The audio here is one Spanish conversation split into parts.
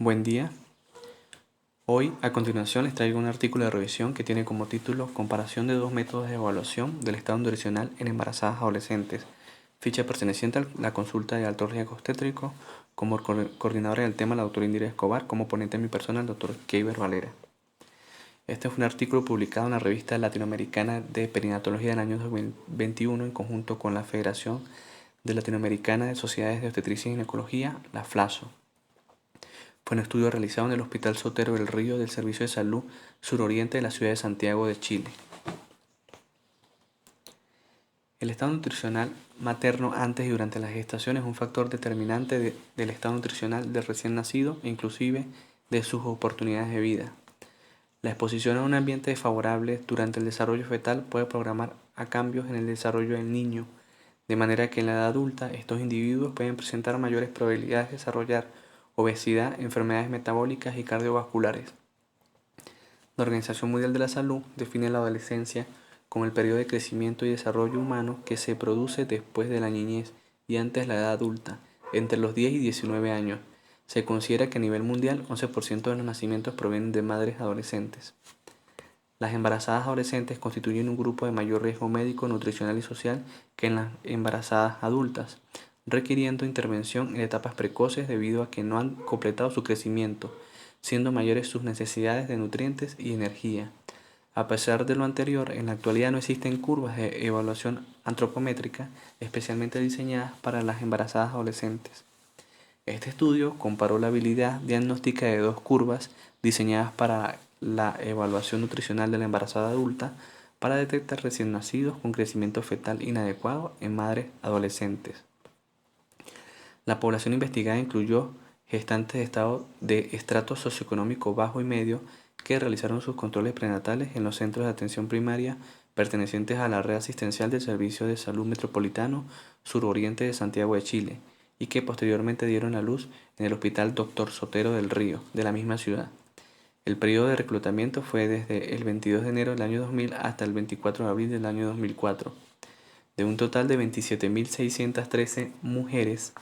Buen día. Hoy, a continuación, les traigo un artículo de revisión que tiene como título Comparación de dos métodos de evaluación del estado nutricional en embarazadas adolescentes. Ficha perteneciente a la consulta de alto riesgo obstétrico. Como coordinadora del tema, la doctora Indira Escobar. Como ponente en mi persona, el doctor Keiber Valera. Este es un artículo publicado en la revista latinoamericana de perinatología del año 2021 en conjunto con la Federación de Latinoamericana de Sociedades de Obstetricia y Ginecología, la FLASO. Fue un estudio realizado en el Hospital Sotero del Río del Servicio de Salud Suroriente de la ciudad de Santiago de Chile. El estado nutricional materno antes y durante la gestación es un factor determinante del estado nutricional del recién nacido e inclusive de sus oportunidades de vida. La exposición a un ambiente desfavorable durante el desarrollo fetal puede programar a cambios en el desarrollo del niño, de manera que en la edad adulta estos individuos pueden presentar mayores probabilidades de desarrollar obesidad, enfermedades metabólicas y cardiovasculares. La Organización Mundial de la Salud define la adolescencia como el periodo de crecimiento y desarrollo humano que se produce después de la niñez y antes de la edad adulta, entre los 10 y 19 años. Se considera que a nivel mundial 11% de los nacimientos provienen de madres adolescentes. Las embarazadas adolescentes constituyen un grupo de mayor riesgo médico, nutricional y social que en las embarazadas adultas, requiriendo intervención en etapas precoces debido a que no han completado su crecimiento, siendo mayores sus necesidades de nutrientes y energía. A pesar de lo anterior, en la actualidad no existen curvas de evaluación antropométrica especialmente diseñadas para las embarazadas adolescentes. Este estudio comparó la habilidad diagnóstica de dos curvas diseñadas para la evaluación nutricional de la embarazada adulta para detectar recién nacidos con crecimiento fetal inadecuado en madres adolescentes. La población investigada incluyó gestantes de estado de estrato socioeconómico bajo y medio que realizaron sus controles prenatales en los centros de atención primaria pertenecientes a la red asistencial del Servicio de Salud Metropolitano Suroriente de Santiago de Chile y que posteriormente dieron a luz en el Hospital Dr. Sotero del Río, de la misma ciudad. El periodo de reclutamiento fue desde el 22 de enero del año 2000 hasta el 24 de abril del año 2004. De un total de 27.613 mujeres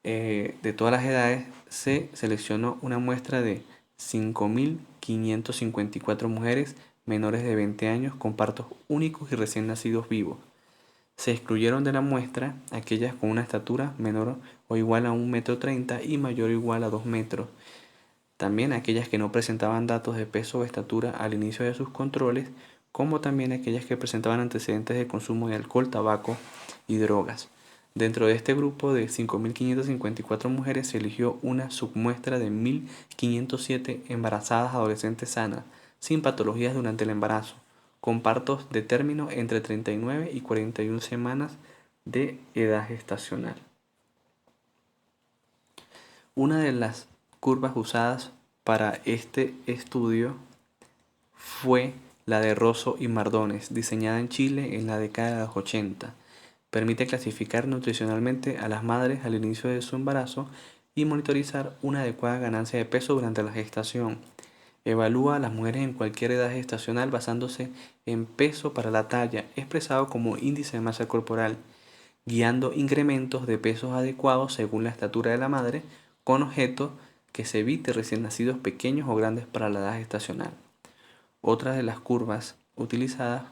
de todas las edades, se seleccionó una muestra de 5.554 mujeres menores de 20 años con partos únicos y recién nacidos vivos. Se excluyeron de la muestra aquellas con una estatura menor o igual a 1,30 m y mayor o igual a 2 metros. También aquellas que no presentaban datos de peso o estatura al inicio de sus controles, como también aquellas que presentaban antecedentes de consumo de alcohol, tabaco y drogas. Dentro de este grupo de 5.554 mujeres se eligió una submuestra de 1.507 embarazadas adolescentes sanas, sin patologías durante el embarazo, con partos de término entre 39 y 41 semanas de edad gestacional. Una de las curvas usadas para este estudio fue la de Rosso y Mardones, diseñada en Chile en la década de los 80. Permite clasificar nutricionalmente a las madres al inicio de su embarazo y monitorizar una adecuada ganancia de peso durante la gestación. Evalúa a las mujeres en cualquier edad gestacional basándose en peso para la talla, expresado como índice de masa corporal, guiando incrementos de pesos adecuados según la estatura de la madre, con objeto que se evite recién nacidos pequeños o grandes para la edad gestacional. Otra de las curvas utilizadas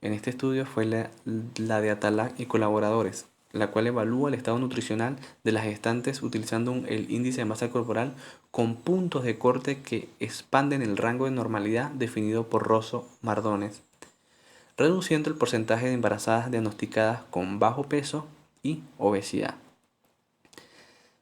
en este estudio fue la de Atalac y colaboradores, la cual evalúa el estado nutricional de las gestantes utilizando el índice de masa corporal con puntos de corte que expanden el rango de normalidad definido por Rosso Mardones, reduciendo el porcentaje de embarazadas diagnosticadas con bajo peso y obesidad.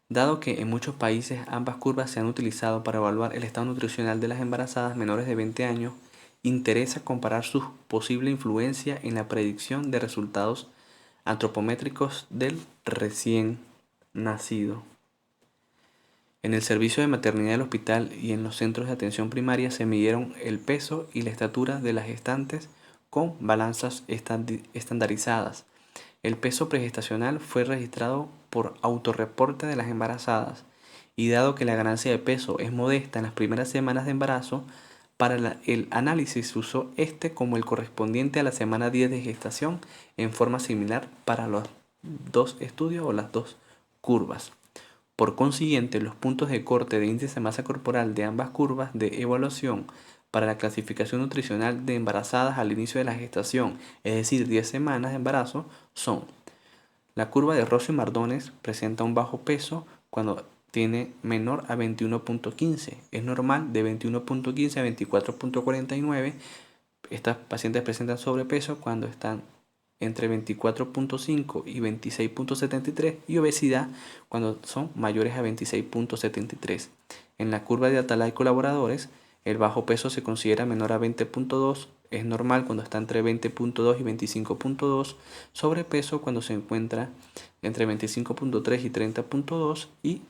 Dado que en muchos países ambas curvas se han utilizado para evaluar el estado nutricional de las embarazadas menores de 20 años, interesa comparar su posible influencia en la predicción de resultados antropométricos del recién nacido. En el servicio de maternidad del hospital y en los centros de atención primaria se midieron el peso y la estatura de las gestantes con balanzas estandarizadas. El peso pregestacional fue registrado por autorreporte de las embarazadas y dado que la ganancia de peso es modesta en las primeras semanas de embarazo, para el análisis se usó como el correspondiente a la semana 10 de gestación en forma similar para los dos estudios o las dos curvas. Por consiguiente, los puntos de corte de índice de masa corporal de ambas curvas de evaluación para la clasificación nutricional de embarazadas al inicio de la gestación, es decir, 10 semanas de embarazo, son: la curva de Rosso y Mardones presenta un bajo peso cuando tiene menor a 21.15. Es normal de 21.15 a 24.49. Estas pacientes presentan sobrepeso cuando están entre 24.5 y 26.73 y obesidad cuando son mayores a 26.73. En la curva de Atalay y colaboradores, el bajo peso se considera menor a 20.2, es normal cuando está entre 20.2 y 25.2, sobrepeso cuando se encuentra entre 25.3 y 30.2 y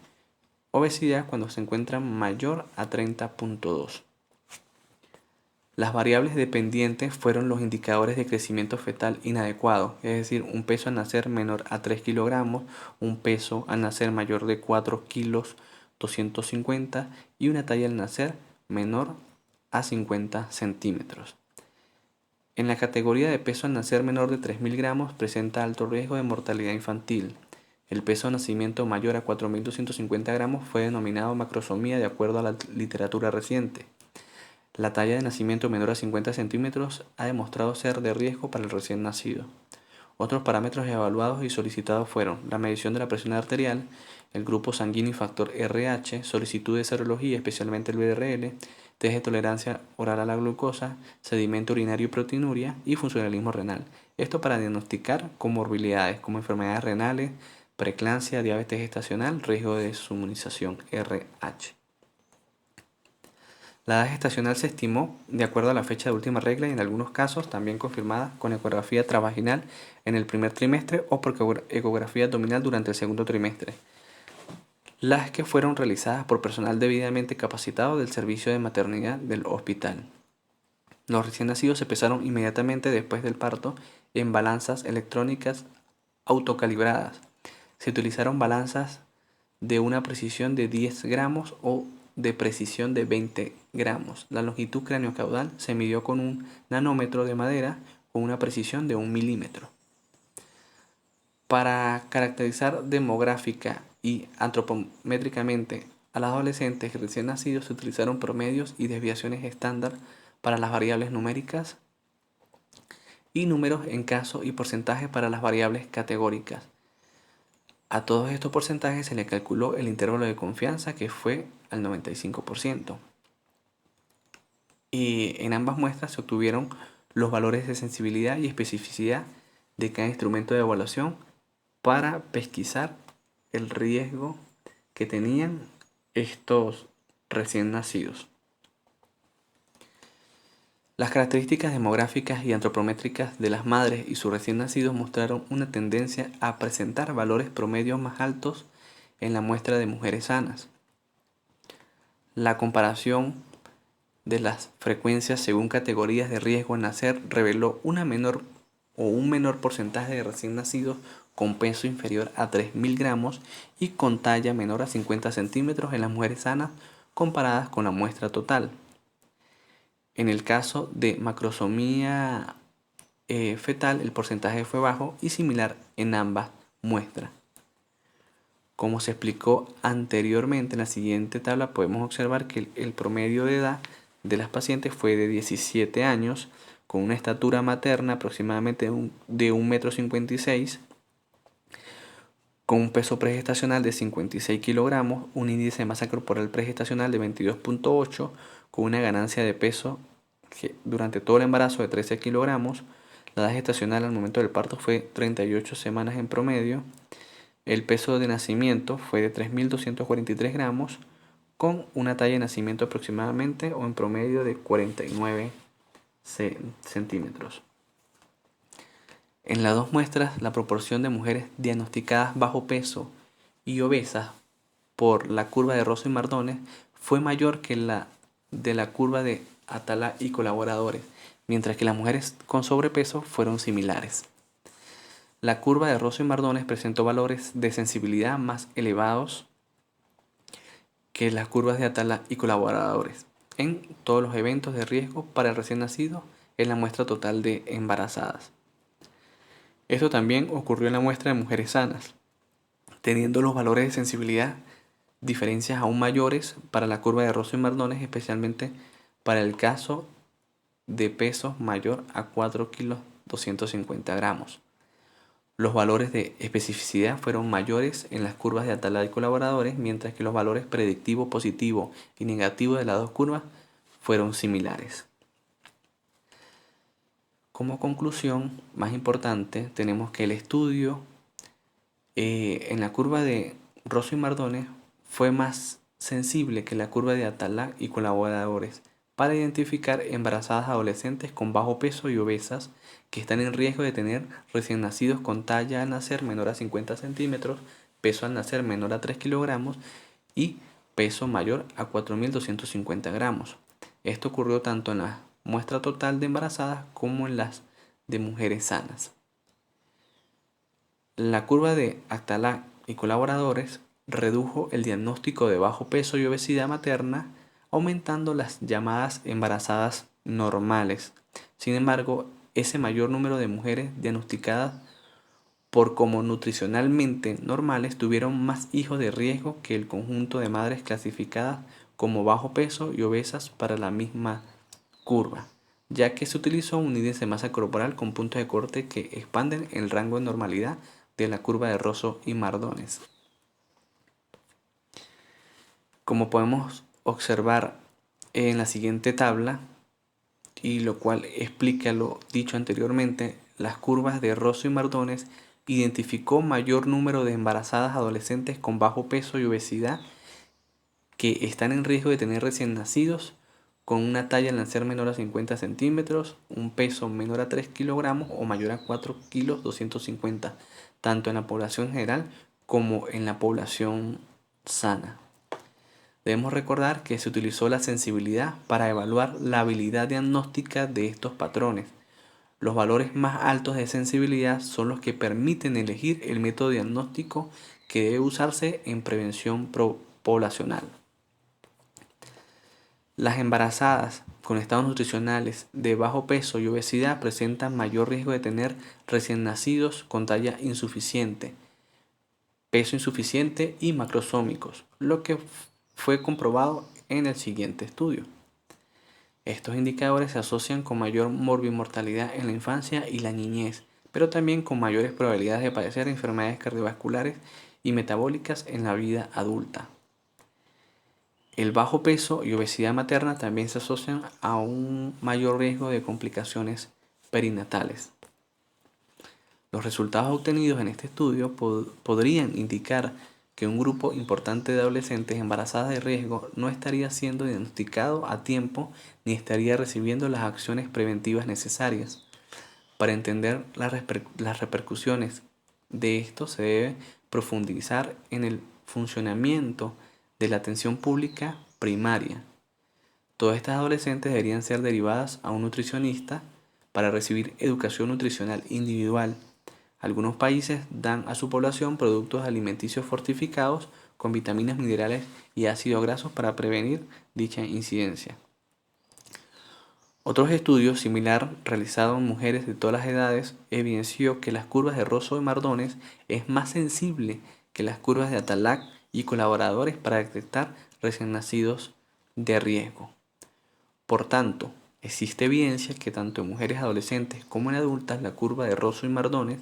obesidad cuando se encuentra mayor a 30.2. Las variables dependientes fueron los indicadores de crecimiento fetal inadecuado, es decir, un peso al nacer menor a 3 kilogramos, un peso al nacer mayor de 4 kilos 250 y una talla al nacer menor a 50 centímetros. En la categoría de peso al nacer menor de 3.000 gramos presenta alto riesgo de mortalidad infantil. El peso de nacimiento mayor a 4.250 gramos fue denominado macrosomía de acuerdo a la literatura reciente. La talla de nacimiento menor a 50 centímetros ha demostrado ser de riesgo para el recién nacido. Otros parámetros evaluados y solicitados fueron la medición de la presión arterial, el grupo sanguíneo y factor RH, solicitud de serología, especialmente el BRL, test de tolerancia oral a la glucosa, sedimento urinario y proteinuria y funcionalismo renal. Esto para diagnosticar comorbilidades como enfermedades renales, preeclampsia, diabetes gestacional, riesgo de deshumunización RH. La edad gestacional se estimó de acuerdo a la fecha de última regla y en algunos casos también confirmada con ecografía transvaginal en el primer trimestre o por ecografía abdominal durante el segundo trimestre. Las que fueron realizadas por personal debidamente capacitado del servicio de maternidad del hospital. Los recién nacidos se pesaron inmediatamente después del parto en balanzas electrónicas autocalibradas. Se utilizaron balanzas de una precisión de 10 gramos o de precisión de 20 gramos. La longitud craneocaudal se midió con un nanómetro de madera con una precisión de 1 milímetro. Para caracterizar demográfica y antropométricamente a los adolescentes recién nacidos se utilizaron promedios y desviaciones estándar para las variables numéricas y números en caso y porcentajes para las variables categóricas. A todos estos porcentajes se le calculó el intervalo de confianza que fue al 95%. Y en ambas muestras se obtuvieron los valores de sensibilidad y especificidad de cada instrumento de evaluación para pesquisar el riesgo que tenían estos recién nacidos. Las características demográficas y antropométricas de las madres y sus recién nacidos mostraron una tendencia a presentar valores promedios más altos en la muestra de mujeres sanas. La comparación de las frecuencias según categorías de riesgo al nacer reveló un menor porcentaje de recién nacidos con peso inferior a 3.000 gramos y con talla menor a 50 centímetros en las mujeres sanas comparadas con la muestra total. En el caso de macrosomía fetal, el porcentaje fue bajo y similar en ambas muestras. Como se explicó anteriormente, en la siguiente tabla podemos observar que el promedio de edad de las pacientes fue de 17 años, con una estatura materna aproximadamente de 1,56 m, con un peso pregestacional de 56 kilogramos, un índice de masa corporal pregestacional de 22.8, con una ganancia de peso durante todo el embarazo de 13 kilogramos. La edad gestacional al momento del parto fue 38 semanas en promedio. El peso de nacimiento fue de 3.243 gramos, con una talla de nacimiento aproximadamente o en promedio de 49 centímetros. En las dos muestras, la proporción de mujeres diagnosticadas bajo peso y obesas por la curva de Rosso y Mardones fue mayor que la de la curva de Atalay y colaboradores, mientras que las mujeres con sobrepeso fueron similares. La curva de Rosso y Mardones presentó valores de sensibilidad más elevados que las curvas de Atalay y colaboradores en todos los eventos de riesgo para el recién nacido en la muestra total de embarazadas. Esto también ocurrió en la muestra de mujeres sanas, teniendo los valores de sensibilidad diferencias aún mayores para la curva de Rosso y Mardones, especialmente para el caso de peso mayor a 4 kilos 250 gramos. Los valores de especificidad fueron mayores en las curvas de Atalaya y colaboradores, mientras que los valores predictivo, positivo y negativo de las dos curvas fueron similares. Como conclusión más importante, tenemos que el estudio en la curva de Rosso y Mardones fue más sensible que la curva de Atalaya y colaboradores para identificar embarazadas adolescentes con bajo peso y obesas que están en riesgo de tener recién nacidos con talla al nacer menor a 50 centímetros, peso al nacer menor a 3 kilogramos y peso mayor a 4.250 gramos. Esto ocurrió tanto en la muestra total de embarazadas como en las de mujeres sanas. La curva de Atalaya y colaboradores redujo el diagnóstico de bajo peso y obesidad materna, aumentando las llamadas embarazadas normales. Sin embargo, ese mayor número de mujeres diagnosticadas por como nutricionalmente normales tuvieron más hijos de riesgo que el conjunto de madres clasificadas como bajo peso y obesas para la misma curva, ya que se utilizó un índice de masa corporal con puntos de corte que expanden el rango de normalidad de la curva de Rosso y Mardones. Como podemos observar en la siguiente tabla, y lo cual explica lo dicho anteriormente, las curvas de Rosso y Mardones identificó mayor número de embarazadas adolescentes con bajo peso y obesidad que están en riesgo de tener recién nacidos con una talla al nacer menor a 50 centímetros, un peso menor a 3 kilogramos o mayor a 4 kilos 250, tanto en la población general como en la población sana. Debemos recordar que se utilizó la sensibilidad para evaluar la habilidad diagnóstica de estos patrones. Los valores más altos de sensibilidad son los que permiten elegir el método diagnóstico que debe usarse en prevención poblacional. Las embarazadas con estados nutricionales de bajo peso y obesidad presentan mayor riesgo de tener recién nacidos con talla insuficiente, peso insuficiente y macrosómicos, lo que fue comprobado en el siguiente estudio. Estos indicadores se asocian con mayor morbimortalidad en la infancia y la niñez, pero también con mayores probabilidades de padecer enfermedades cardiovasculares y metabólicas en la vida adulta. El bajo peso y obesidad materna también se asocian a un mayor riesgo de complicaciones perinatales. Los resultados obtenidos en este estudio podrían indicar que un grupo importante de adolescentes embarazadas de riesgo no estaría siendo diagnosticado a tiempo ni estaría recibiendo las acciones preventivas necesarias. Para entender las repercusiones de esto se debe profundizar en el funcionamiento de la atención pública primaria. Todas estas adolescentes deberían ser derivadas a un nutricionista para recibir educación nutricional individual. Algunos países dan a su población productos alimenticios fortificados con vitaminas, minerales y ácidos grasos para prevenir dicha incidencia. Otros estudios similares realizados en mujeres de todas las edades evidenció que las curvas de Rosso y Mardones es más sensible que las curvas de Atalaya y colaboradores para detectar recién nacidos de riesgo. Por tanto, existe evidencia que tanto en mujeres adolescentes como en adultas la curva de Rosso y Mardones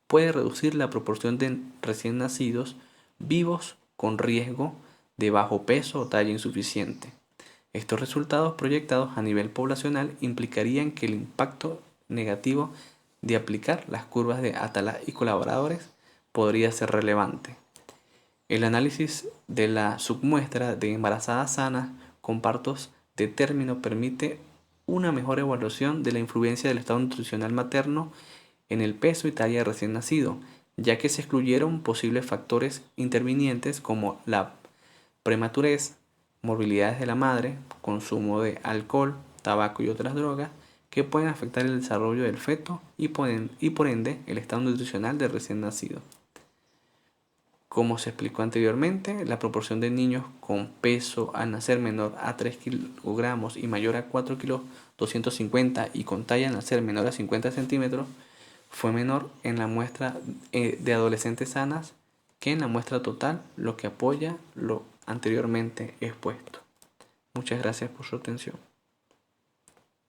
puede reducir la proporción de recién nacidos vivos con riesgo de bajo peso o talla insuficiente. Estos resultados proyectados a nivel poblacional implicarían que el impacto negativo de aplicar las curvas de Atalaya y colaboradores podría ser relevante. El análisis de la submuestra de embarazadas sanas con partos de término permite una mejor evaluación de la influencia del estado nutricional materno en el peso y talla de recién nacido, ya que se excluyeron posibles factores intervinientes como la prematurez, morbilidades de la madre, consumo de alcohol, tabaco y otras drogas que pueden afectar el desarrollo del feto y por ende el estado nutricional del recién nacido. Como se explicó anteriormente, la proporción de niños con peso al nacer menor a 3 kilogramos y mayor a 4 kilos 250 y con talla al nacer menor a 50 centímetros fue menor en la muestra de adolescentes sanas que en la muestra total, lo que apoya lo anteriormente expuesto. Muchas gracias por su atención.